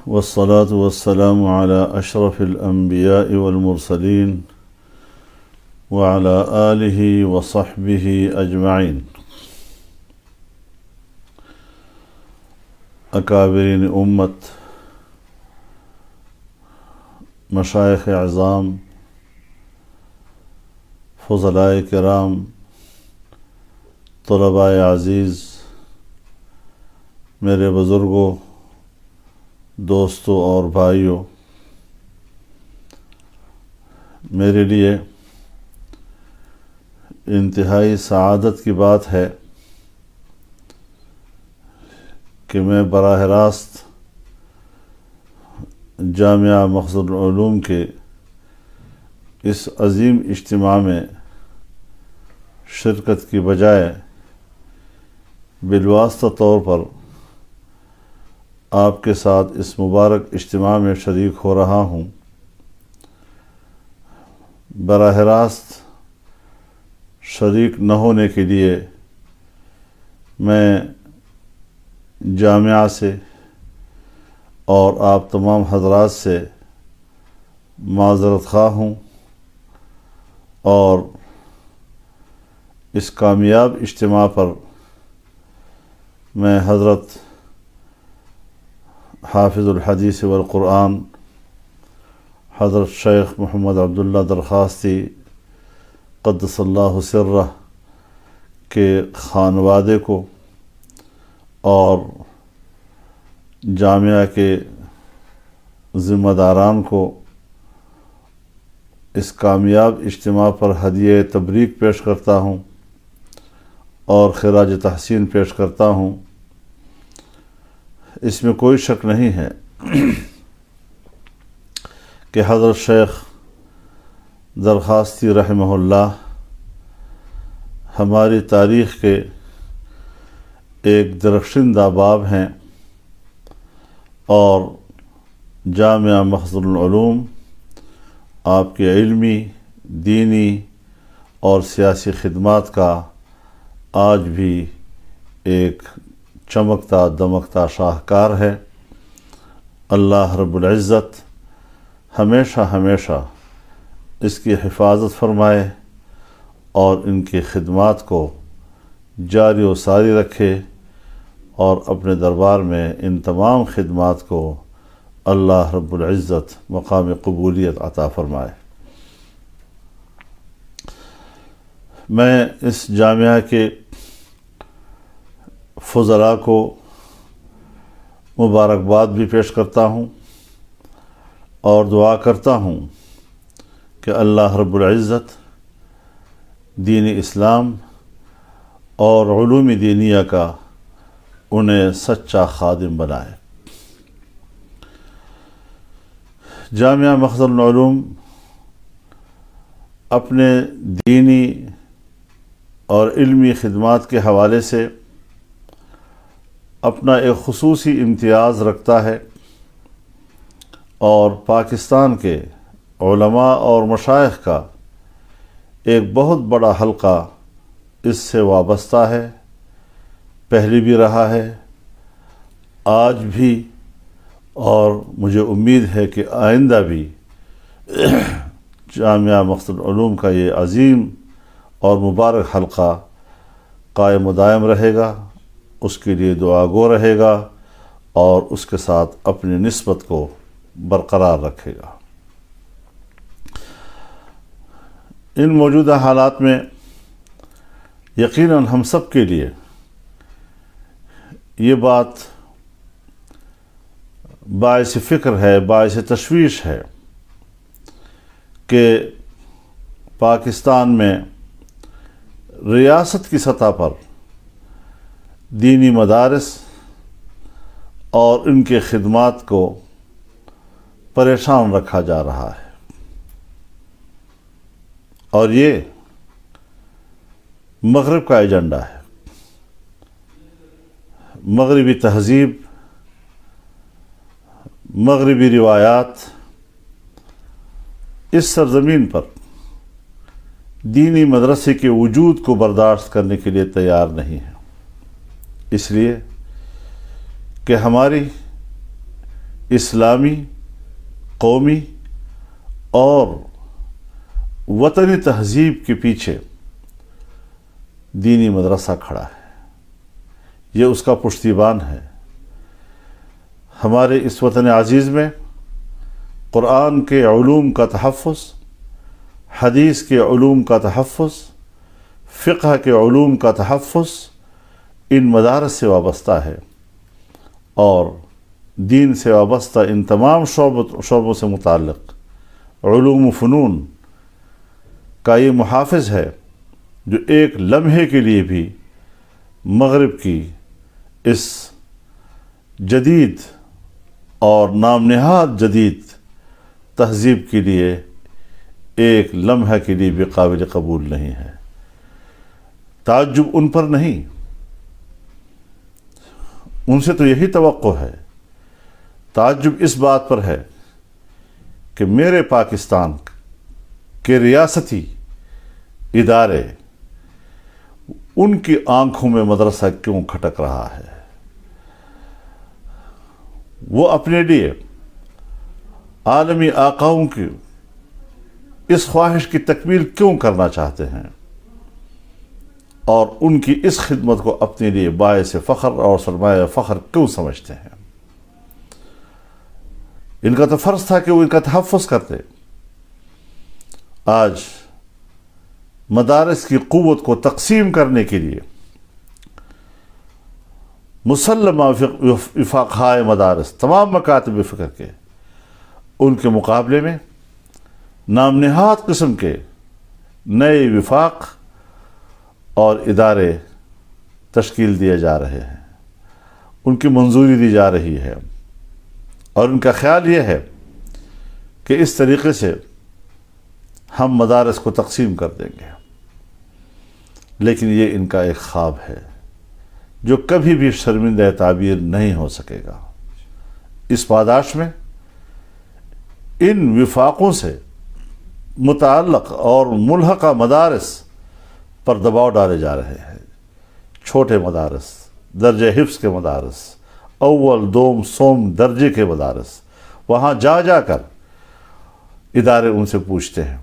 والصلاة والسلام على أشرف الأنبياء والمرسلين وعلى آله وصحبه أجمعين. اکابرین امت، مشائخ اعظام، فضلائے کرام، طلباء عزیز، میرے بزرگوں، دوستوں اور بھائیوں، میرے لیے انتہائی سعادت کی بات ہے کہ میں براہ راست جامعہ مخزن العلوم کے اس عظیم اجتماع میں شرکت کی بجائے بالواسطہ طور پر آپ کے ساتھ اس مبارک اجتماع میں شریک ہو رہا ہوں. براہ راست شریک نہ ہونے کے لیے میں جامعہ سے اور آپ تمام حضرات سے معذرت خواہ ہوں اور اس کامیاب اجتماع پر میں حضرت حافظ الحدیث والقرآن حضرت شیخ محمد عبداللہ درخواستی قدس اللہ سرہ کے خانوادے کو اور جامعہ کے ذمہ داران کو اس کامیاب اجتماع پر ہدیہ تبریک پیش کرتا ہوں اور خراج تحسین پیش کرتا ہوں. اس میں کوئی شک نہیں ہے کہ حضرت شیخ درخواستی رحمہ اللہ ہماری تاریخ کے ایک درخشندہ باب ہیں اور جامعہ مخزن العلوم آپ کے علمی، دینی اور سیاسی خدمات کا آج بھی ایک چمکتا دمکتا شاہکار ہے. اللہ رب العزت ہمیشہ ہمیشہ اس کی حفاظت فرمائے اور ان کی خدمات کو جاری و ساری رکھے اور اپنے دربار میں ان تمام خدمات کو اللہ رب العزت مقام قبولیت عطا فرمائے. میں اس جامعہ کے فضلاء کو مبارکباد بھی پیش کرتا ہوں اور دعا کرتا ہوں کہ اللہ رب العزت دین اسلام اور علوم دینیہ کا انہیں سچا خادم بنائے. جامعہ مخزن العلوم اپنے دینی اور علمی خدمات کے حوالے سے اپنا ایک خصوصی امتیاز رکھتا ہے اور پاکستان کے علماء اور مشائخ کا ایک بہت بڑا حلقہ اس سے وابستہ ہے، پہلے بھی رہا ہے، آج بھی، اور مجھے امید ہے کہ آئندہ بھی جامعہ مخزن العلوم کا یہ عظیم اور مبارک حلقہ قائم و دائم رہے گا، اس کے لیے دعا گو رہے گا اور اس کے ساتھ اپنی نسبت کو برقرار رکھے گا. ان موجودہ حالات میں یقیناً ہم سب کے لیے یہ بات باعث فکر ہے، باعث تشویش ہے کہ پاکستان میں ریاست کی سطح پر دینی مدارس اور ان کے خدمات کو پریشان رکھا جا رہا ہے، اور یہ مغرب کا ایجنڈا ہے. مغربی تہذیب، مغربی روایات اس سرزمین پر دینی مدرسے کے وجود کو برداشت کرنے کے لیے تیار نہیں ہے، اس لیے کہ ہماری اسلامی، قومی اور وطنی تہذیب کے پیچھے دینی مدرسہ کھڑا ہے، یہ اس کا پشتیبان ہے۔ ہمارے اس وطن عزیز میں قرآن کے علوم کا تحفظ، حدیث کے علوم کا تحفظ، فقہ کے علوم کا تحفظ ان مدارس سے وابستہ ہے، اور دین سے وابستہ ان تمام شعبوں سے متعلق علوم و فنون کا یہ محافظ ہے جو ایک لمحے کے لیے بھی مغرب کی اس جدید اور نام نہاد جدید تہذیب کے لیے ایک لمحہ کے لیے بھی قابل قبول نہیں ہے۔ تعجب ان پر نہیں، ان سے تو یہی توقع ہے، تعجب اس بات پر ہے کہ میرے پاکستان کے ریاستی ادارے، ان کی آنکھوں میں مدرسہ کیوں کھٹک رہا ہے؟ وہ اپنے لیے عالمی آقاؤں کی اس خواہش کی تکمیل کیوں کرنا چاہتے ہیں، اور ان کی اس خدمت کو اپنے لیے باعث فخر اور سرمایہ فخر کیوں سمجھتے ہیں؟ ان کا تو فرض تھا کہ وہ ان کا تحفظ کرتے۔ آج مدارس کی قوت کو تقسیم کرنے کے لیے مسلمہ وفاقہائے مدارس، تمام مکاتب فکر کے، ان کے مقابلے میں نام نہاد قسم کے نئے وفاق اور ادارے تشکیل دیے جا رہے ہیں، ان کی منظوری دی جا رہی ہے، اور ان کا خیال یہ ہے کہ اس طریقے سے ہم مدارس کو تقسیم کر دیں گے، لیکن یہ ان کا ایک خواب ہے جو کبھی بھی شرمندہ تعبیر نہیں ہو سکے گا۔ اس پاداش میں ان وفاقوں سے متعلق اور ملحقہ مدارس پر دباؤ ڈالے جا رہے ہیں۔ چھوٹے مدارس، درجہ حفظ کے مدارس، اول دوم سوم درجے کے مدارس، وہاں جا جا کر ادارے ان سے پوچھتے ہیں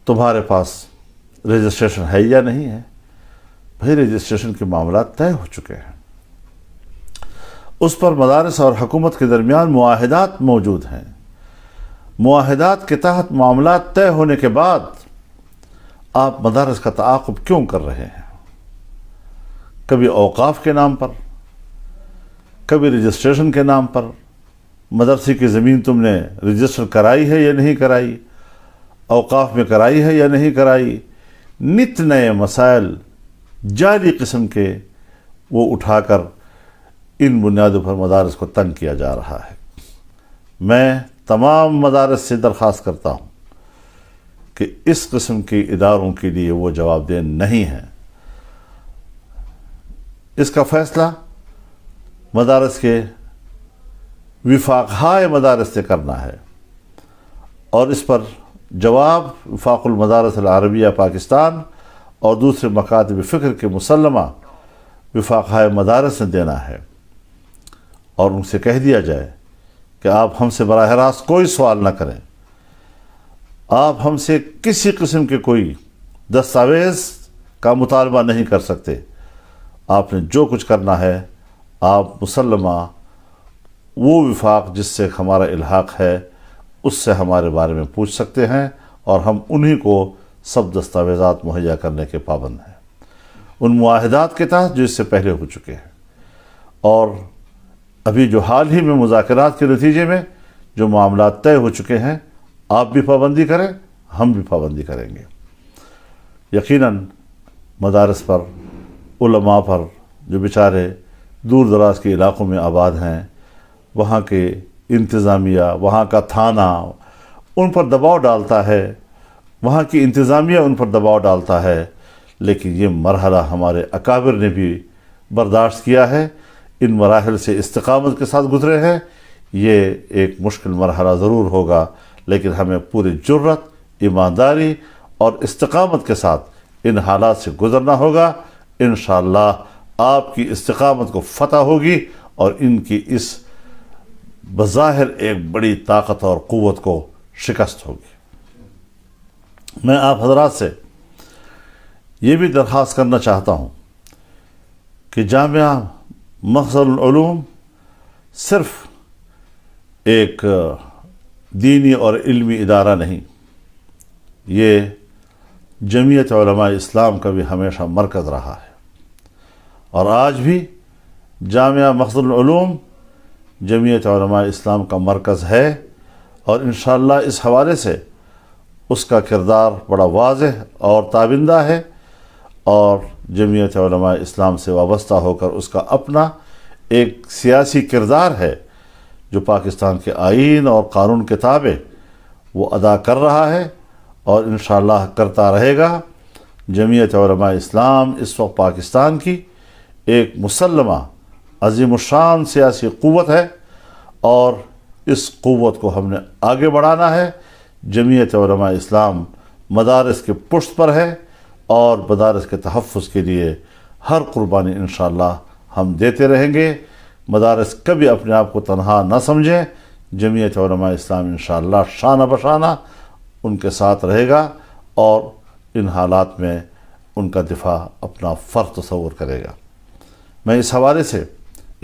تمہارے پاس رجسٹریشن ہے یا نہیں ہے؟ بھائی رجسٹریشن کے معاملات طے ہو چکے ہیں، اس پر مدارس اور حکومت کے درمیان معاہدات موجود ہیں، معاہدات کے تحت معاملات طے ہونے کے بعد آپ مدارس کا تعاقب کیوں کر رہے ہیں؟ کبھی اوقاف کے نام پر، کبھی رجسٹریشن کے نام پر، مدرسے کی زمین تم نے رجسٹر کرائی ہے یا نہیں کرائی، اوقاف میں کرائی ہے یا نہیں کرائی، نت نئے مسائل جعلی قسم کے وہ اٹھا کر ان بنیادوں پر مدارس کو تنگ کیا جا رہا ہے۔ میں تمام مدارس سے درخواست کرتا ہوں کہ اس قسم کے اداروں کے لیے وہ جواب دہ نہیں ہیں۔ اس کا فیصلہ مدارس کے وفاقہائے مدارس سے کرنا ہے، اور اس پر جواب وفاق المدارس العربیہ پاکستان اور دوسرے مکاتب فکر کے مسلمہ وفاقہائے مدارس نے دینا ہے، اور ان سے کہہ دیا جائے کہ آپ ہم سے براہ راست کوئی سوال نہ کریں، آپ ہم سے کسی قسم کے کوئی دستاویز کا مطالبہ نہیں کر سکتے، آپ نے جو کچھ کرنا ہے آپ مسلمہ وہ وفاق جس سے ہمارا الحاق ہے اس سے ہمارے بارے میں پوچھ سکتے ہیں، اور ہم انہی کو سب دستاویزات مہیا کرنے کے پابند ہیں، ان معاہدات کے تحت جو اس سے پہلے ہو چکے ہیں، اور ابھی جو حال ہی میں مذاکرات کے نتیجے میں جو معاملات طے ہو چکے ہیں، آپ بھی پابندی کریں، ہم بھی پابندی کریں گے۔ یقیناً مدارس پر، علماء پر جو بیچارے دور دراز کے علاقوں میں آباد ہیں، وہاں کے انتظامیہ، وہاں کا تھانہ ان پر دباؤ ڈالتا ہے، وہاں کی انتظامیہ ان پر دباؤ ڈالتا ہے، لیکن یہ مرحلہ ہمارے اکابر نے بھی برداشت کیا ہے، ان مراحل سے استقامت کے ساتھ گزرے ہیں۔ یہ ایک مشکل مرحلہ ضرور ہوگا، لیکن ہمیں پوری جرت، ایمانداری اور استقامت کے ساتھ ان حالات سے گزرنا ہوگا۔ انشاءاللہ آپ کی استقامت کو فتح ہوگی، اور ان کی اس بظاہر ایک بڑی طاقت اور قوت کو شکست ہوگی۔ میں آپ حضرات سے یہ بھی درخواست کرنا چاہتا ہوں کہ جامعہ مخزن العلوم صرف ایک دینی اور علمی ادارہ نہیں، یہ جمعیت علماء اسلام کا بھی ہمیشہ مرکز رہا ہے، اور آج بھی جامعہ مخزن العلوم جمعیت علماء اسلام کا مرکز ہے، اور انشاءاللہ اس حوالے سے اس کا کردار بڑا واضح اور تابندہ ہے، اور جمعیت علماء اسلام سے وابستہ ہو کر اس کا اپنا ایک سیاسی کردار ہے جو پاکستان کے آئین اور قانون کے تابع وہ ادا کر رہا ہے اور انشاءاللہ کرتا رہے گا۔ جمعیت علماء اسلام اس وقت پاکستان کی ایک مسلمہ عظیم الشان سیاسی قوت ہے، اور اس قوت کو ہم نے آگے بڑھانا ہے۔ جمعیت علماء اسلام مدارس کے پشت پر ہے، اور مدارس کے تحفظ کے لیے ہر قربانی انشاءاللہ ہم دیتے رہیں گے۔ مدارس کبھی اپنے آپ کو تنہا نہ سمجھیں، جمعیت علماء اسلام انشاءاللہ شانہ بشانہ ان کے ساتھ رہے گا، اور ان حالات میں ان کا دفاع اپنا فرض تصور کرے گا۔ میں اس حوالے سے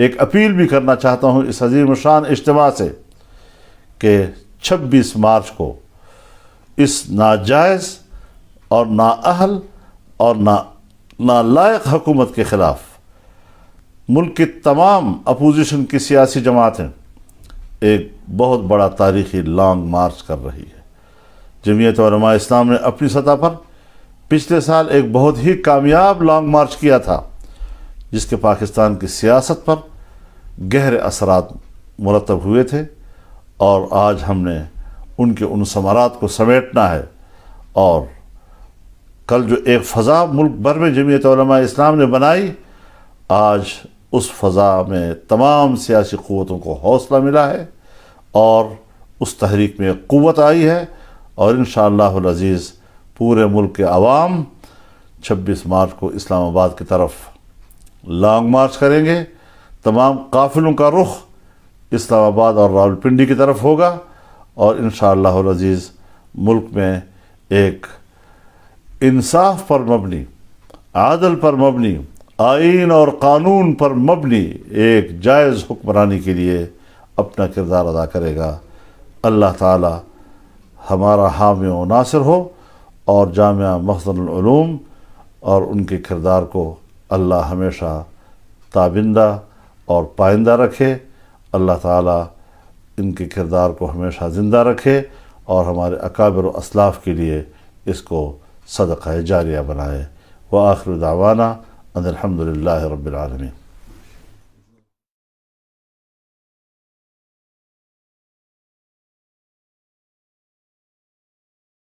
ایک اپیل بھی کرنا چاہتا ہوں اس عظیم الشان اجتماع سے کہ 26 مارچ کو اس ناجائز اور نااہل اور نالائق حکومت کے خلاف ملک کی تمام اپوزیشن کی سیاسی جماعتیں ایک بہت بڑا تاریخی لانگ مارچ کر رہی ہے۔ جمعیت علماء اسلام نے اپنی سطح پر پچھلے سال ایک بہت ہی کامیاب لانگ مارچ کیا تھا، جس کے پاکستان کی سیاست پر گہرے اثرات مرتب ہوئے تھے، اور آج ہم نے ان کے ان ثمرات کو سمیٹنا ہے، اور کل جو ایک فضا ملک بھر میں جمعیت علماء اسلام نے بنائی، آج اس فضا میں تمام سیاسی قوتوں کو حوصلہ ملا ہے، اور اس تحریک میں ایک قوت آئی ہے، اور انشاءاللہ العزیز پورے ملک کے عوام 26 مارچ کو اسلام آباد کی طرف لانگ مارچ کریں گے۔ تمام قافلوں کا رخ اسلام آباد اور راولپنڈی کی طرف ہوگا، اور انشاءاللہ العزیز ملک میں ایک انصاف پر مبنی، عادل پر مبنی، آئین اور قانون پر مبنی ایک جائز حکمرانی کے لیے اپنا کردار ادا کرے گا۔ اللہ تعالی ہمارا حامی و ناصر ہو، اور جامعہ مخزن العلوم اور ان کے کردار کو اللہ ہمیشہ تابندہ اور پائندہ رکھے۔ اللہ تعالی ان کے کردار کو ہمیشہ زندہ رکھے، اور ہمارے اکابر و اسلاف کے لیے اس کو صدقہ جاریہ بنائے۔ وآخر دعوانا ان الحمد للہ رب العالمین۔